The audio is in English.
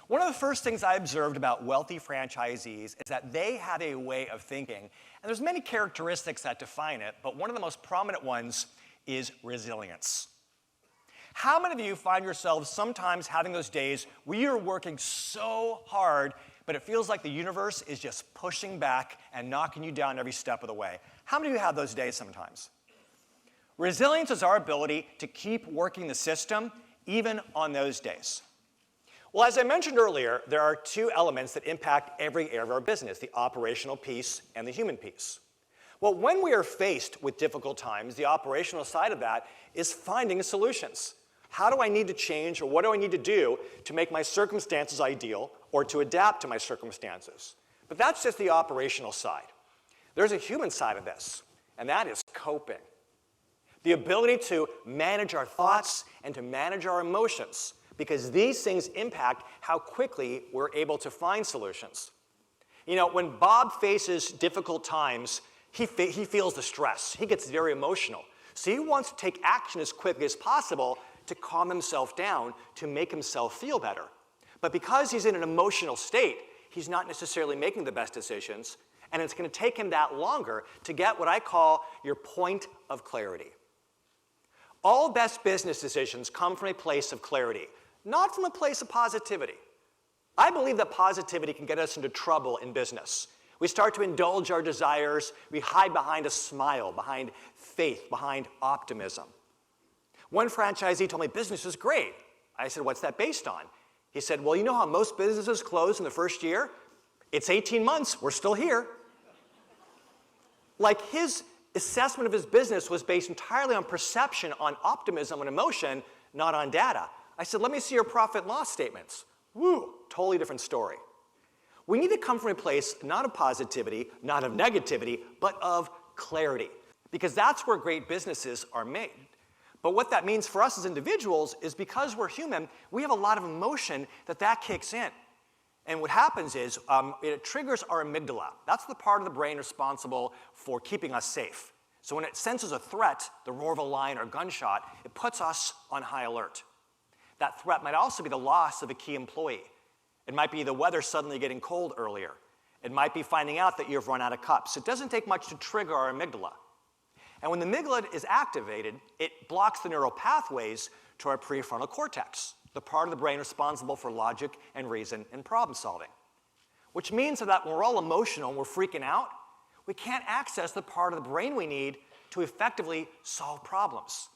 One of the first things I observed about wealthy franchisees is that they have a way of thinking, and there's many characteristics that define it, but one of the most prominent ones is resilience. How many of you find yourselves sometimes having those days where you're working so hard, but it feels like the universe is just pushing back and knocking you down every step of the way? How many of you have those days sometimes? Resilience is our ability to keep working the system even on those days. Well, as I mentioned earlier, there are two elements that impact every area of our business, the operational piece and the human piece. Well, when we are faced with difficult times, the operational side of that is finding solutions. How do I need to change, or what do I need to do to make my circumstances ideal or to adapt to my circumstances? But that's just the operational side. There's a human side of this, and that is coping. The ability to manage our thoughts and to manage our emotions, because these things impact how quickly we're able to find solutions. You know, when Bob faces difficult times, he feels the stress. He gets very emotional. So he wants to take action as quickly as possible to calm himself down, to make himself feel better. But because he's in an emotional state, he's not necessarily making the best decisions, and it's going to take him that longer to get what I call your point of clarity. All best business decisions come from a place of clarity, not from a place of positivity. I believe that positivity can get us into trouble in business. We start to indulge our desires. We hide behind a smile, behind faith, behind optimism. One franchisee told me, business is great. I said, what's that based on? He said, well, you know how most businesses close in the first year? It's 18 months. We're still here. Like his assessment of his business was based entirely on perception, on optimism and emotion, not on data. I said, let me see your profit and loss statements. Woo, totally different story. We need to come from a place not of positivity, not of negativity, but of clarity, because that's where great businesses are made. But what that means for us as individuals is because we're human, we have a lot of emotion that kicks in. And what happens is it triggers our amygdala. That's the part of the brain responsible for keeping us safe. So when it senses a threat, the roar of a lion or gunshot, it puts us on high alert. That threat might also be the loss of a key employee. It might be the weather suddenly getting cold earlier. It might be finding out that you've run out of cups. It doesn't take much to trigger our amygdala. And when the amygdala is activated, it blocks the neural pathways to our prefrontal cortex, the part of the brain responsible for logic and reason and problem solving. Which means that when we're all emotional and we're freaking out, we can't access the part of the brain we need to effectively solve problems.